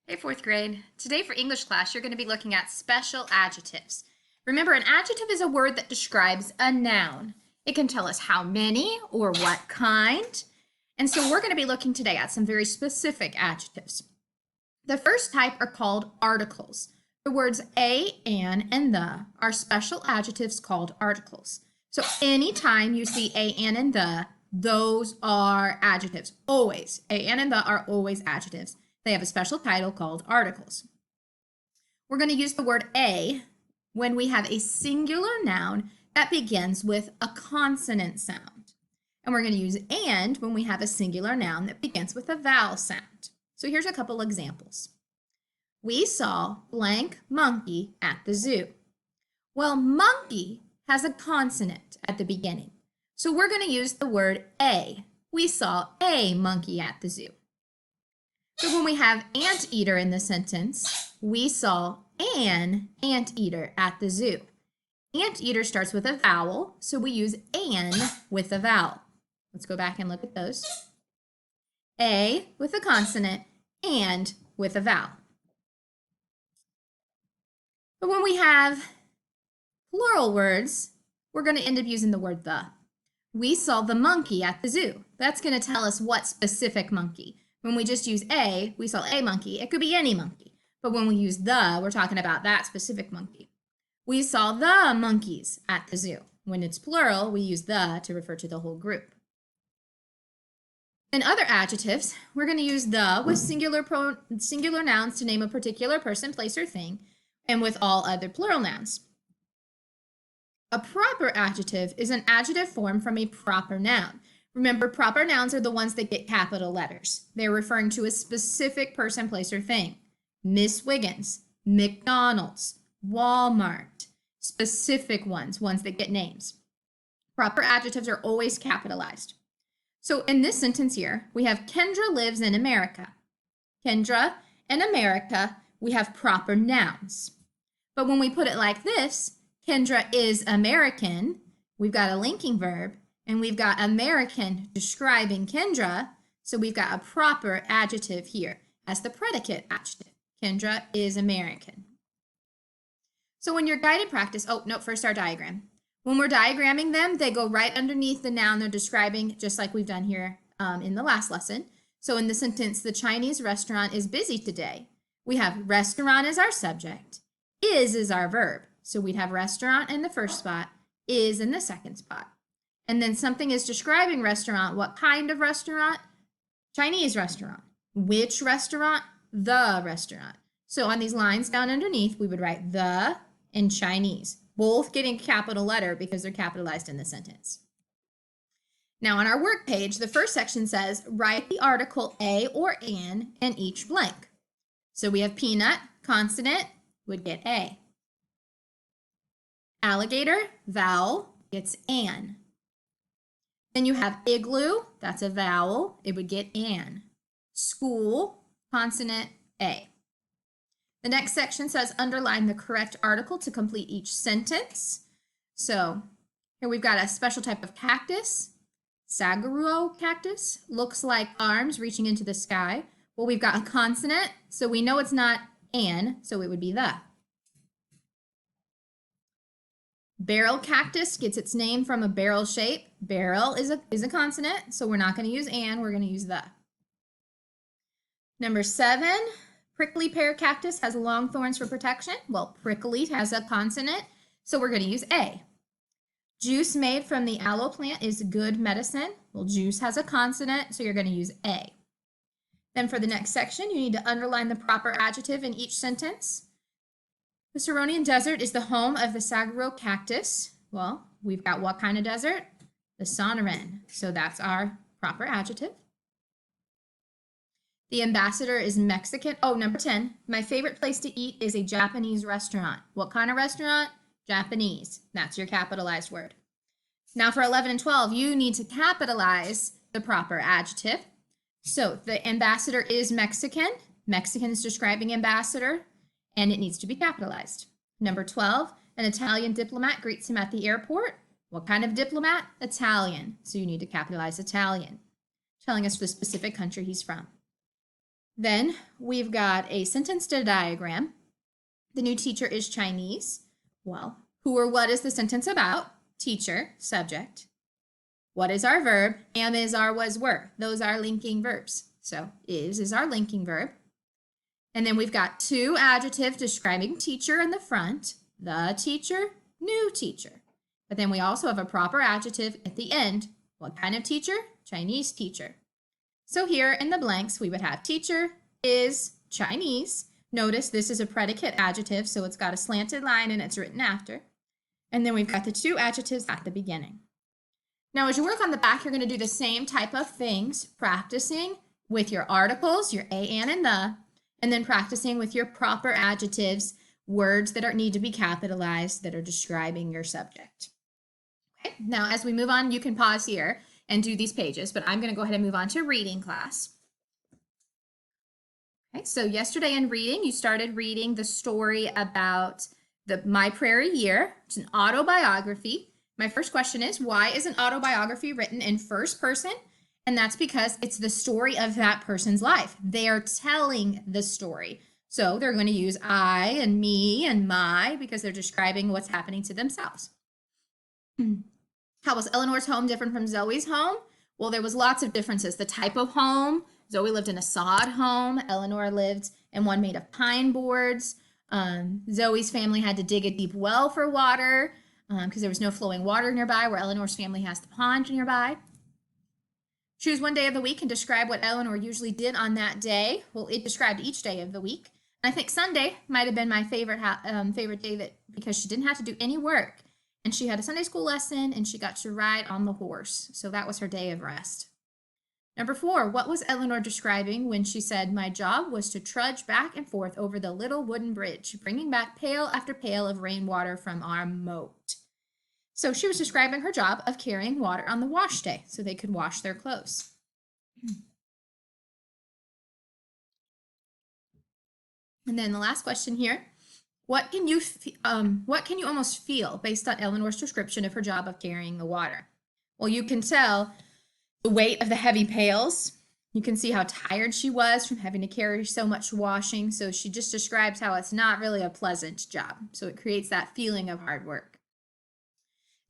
Hey, fourth grade. Today for English class, you're going to be looking at special adjectives. Remember, an adjective is a word that describes a noun. It can tell us how many or what kind. And so we're going to be looking today at some very specific adjectives. The first type are called articles. The words a, an, and the are special adjectives called articles. So anytime you see a, an, and the, those are adjectives. Always. A, an, and the are always adjectives. They have a special title called articles. We're going to use the word a when we have a singular noun that begins with a consonant sound. And we're going to use and when we have a singular noun that begins with a vowel sound. So here's a couple examples. We saw blank monkey at the zoo. Well, monkey has a consonant at the beginning. So we're going to use the word a. We saw a monkey at the zoo. So when we have anteater in the sentence, we saw an anteater at the zoo. Anteater starts with a vowel, so we use an with a vowel. Let's go back and look at those. A with a consonant, and with a vowel. But when we have plural words, we're going to end up using the word the. We saw the monkey at the zoo. That's going to tell us what specific monkey. When we just use a, we saw a monkey. It could be any monkey. But when we use the, we're talking about that specific monkey. We saw the monkeys at the zoo. When it's plural, we use the to refer to the whole group. In other adjectives, we're going to use the with singular nouns to name a particular person, place, or thing, and with all other plural nouns. A proper adjective is an adjective formed from a proper noun. Remember, proper nouns are the ones that get capital letters. They're referring to a specific person, place, or thing. Miss Wiggins, McDonald's, Walmart. Specific ones that get names. Proper adjectives are always capitalized. So in this sentence here, we have Kendra lives in America. Kendra and America, we have proper nouns. But when we put it like this, Kendra is American, we've got a linking verb, and we've got American describing Kendra, so we've got a proper adjective here as the predicate adjective. Kendra is American. So when you're guided practice, first our diagram. When we're diagramming them, they go right underneath the noun they're describing, just like we've done here in the last lesson. So in the sentence, the Chinese restaurant is busy today. We have restaurant as our subject. Is our verb. So we'd have restaurant in the first spot, is in the second spot. And then something is describing restaurant. What kind of restaurant? Chinese restaurant. Which restaurant? The restaurant. So on these lines down underneath, we would write the and Chinese, both getting a capital letter because they're capitalized in the sentence. Now on our work page, the first section says, write the article a or an in each blank. So we have peanut, consonant, would get a. Alligator, vowel, gets an. Then you have igloo, that's a vowel, it would get an. School, consonant, a. The next section says underline the correct article to complete each sentence. So here we've got a special type of cactus, saguaro cactus, looks like arms reaching into the sky. Well, we've got a consonant, so we know it's not an, so it would be the. Barrel cactus gets its name from a barrel shape. Barrel is a consonant, so we're not going to use an, we're going to use the. Number 7, prickly pear cactus has long thorns for protection. Well, prickly has a consonant, so we're going to use a. Juice made from the aloe plant is good medicine. Well, juice has a consonant, so you're going to use a. Then for the next section, you need to underline the proper adjective in each sentence. The Ceronian Desert is the home of the saguaro cactus. Well, we've got what kind of desert? The Sonoran. So that's our proper adjective. The ambassador is Mexican. Oh, number 10. My favorite place to eat is a Japanese restaurant. What kind of restaurant? Japanese. That's your capitalized word. Now for 11 and 12, you need to capitalize the proper adjective. So the ambassador is Mexican. Mexican is describing ambassador, and it needs to be capitalized. Number 12, an Italian diplomat greets him at the airport. What kind of diplomat? Italian. So you need to capitalize Italian, telling us the specific country he's from. Then we've got a sentence to diagram. The new teacher is Chinese. Well, who or what is the sentence about? Teacher, subject. What is our verb? Am, is, are, was, were. Those are linking verbs. So is our linking verb. And then we've got two adjectives describing teacher in the front. The teacher, new teacher. But then we also have a proper adjective at the end. What kind of teacher? Chinese teacher. So here in the blanks, we would have teacher is Chinese. Notice this is a predicate adjective, so it's got a slanted line and it's written after. And then we've got the two adjectives at the beginning. Now, as you work on the back, you're going to do the same type of things, practicing with your articles, your a, an, and the, and then practicing with your proper adjectives, words that need to be capitalized that are describing your subject. Okay, now as we move on, you can pause here and do these pages, but I'm going to go ahead and move on to reading class. Okay, so yesterday in reading, you started reading the story about the My Prairie Year. It's an autobiography. My first question is, why is an autobiography written in first person? And that's because it's the story of that person's life. They are telling the story. So they're going to use I and me and my because they're describing what's happening to themselves. How was Eleanor's home different from Zoe's home? Well, there was lots of differences. The type of home, Zoe lived in a sod home. Eleanor lived in one made of pine boards. Zoe's family had to dig a deep well for water because there was no flowing water nearby, where Eleanor's family has the pond nearby. Choose one day of the week and describe what Eleanor usually did on that day. Well, it described each day of the week. And I think Sunday might have been my favorite day because she didn't have to do any work. And she had a Sunday school lesson and she got to ride on the horse. So that was her day of rest. Number 4, what was Eleanor describing when she said, my job was to trudge back and forth over the little wooden bridge, bringing back pail after pail of rainwater from our moat? So she was describing her job of carrying water on the wash day so they could wash their clothes. And then the last question here, what can you almost feel based on Eleanor's description of her job of carrying the water? Well, you can tell the weight of the heavy pails. You can see how tired she was from having to carry so much washing. So she just describes how it's not really a pleasant job. So it creates that feeling of hard work.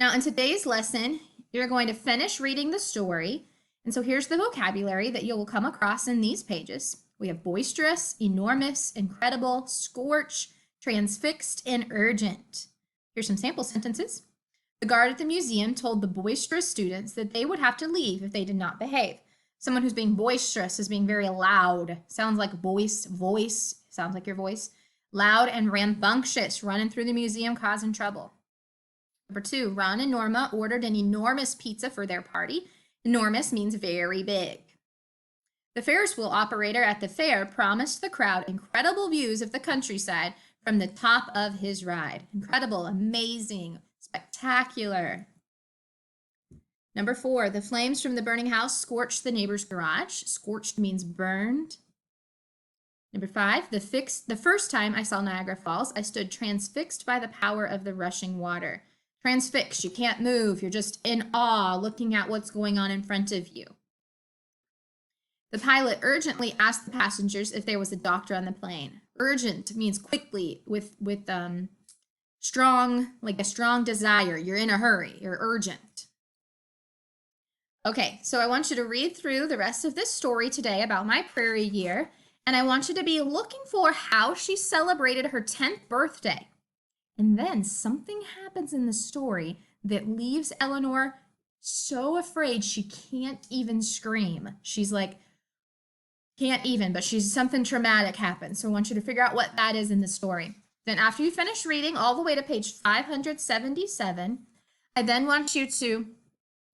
Now, in today's lesson, you're going to finish reading the story. And so here's the vocabulary that you will come across in these pages. We have boisterous, enormous, incredible, scorch, transfixed, and urgent. Here's some sample sentences. The guard at the museum told the boisterous students that they would have to leave if they did not behave. Someone who's being boisterous is being very loud. Sounds like voice, sounds like your voice. Loud and rambunctious, running through the museum causing trouble. Number 2, Ron and Norma ordered an enormous pizza for their party. Enormous means very big. The Ferris wheel operator at the fair promised the crowd incredible views of the countryside from the top of his ride. Incredible, amazing, spectacular. Number 4, the flames from the burning house scorched the neighbor's garage. Scorched means burned. Number 5, the first time I saw Niagara Falls, I stood transfixed by the power of the rushing water. Transfixed, you can't move. You're just in awe looking at what's going on in front of you. The pilot urgently asked the passengers if there was a doctor on the plane. Urgent means quickly with strong, like a strong desire. You're in a hurry. You're urgent. Okay, so I want you to read through the rest of this story today about My Prairie Year, and I want you to be looking for how she celebrated her 10th birthday. And then something happens in the story that leaves Eleanor so afraid she can't even scream. She's like, can't even, but something traumatic happens. So I want you to figure out what that is in the story. Then after you finish reading all the way to page 577, I then want you to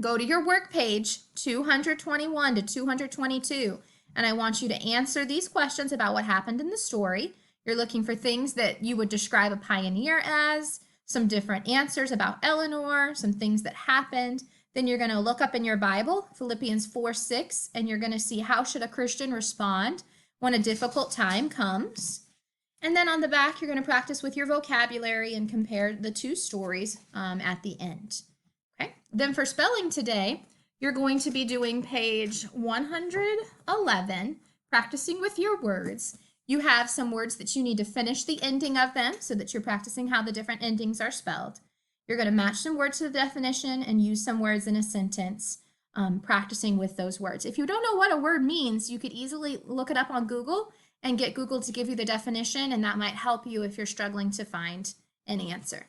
go to your work page 221 to 222, and I want you to answer these questions about what happened in the story. You're looking for things that you would describe a pioneer as, some different answers about Eleanor, some things that happened. Then you're going to look up in your Bible, Philippians 4:6, and you're going to see how should a Christian respond when a difficult time comes. And then on the back, you're going to practice with your vocabulary and compare the two stories at the end. Okay. Then for spelling today, you're going to be doing page 111, practicing with your words. You have some words that you need to finish the ending of them so that you're practicing how the different endings are spelled. You're going to match some words to the definition and use some words in a sentence, practicing with those words. If you don't know what a word means, you could easily look it up on Google and get Google to give you the definition, and that might help you if you're struggling to find an answer.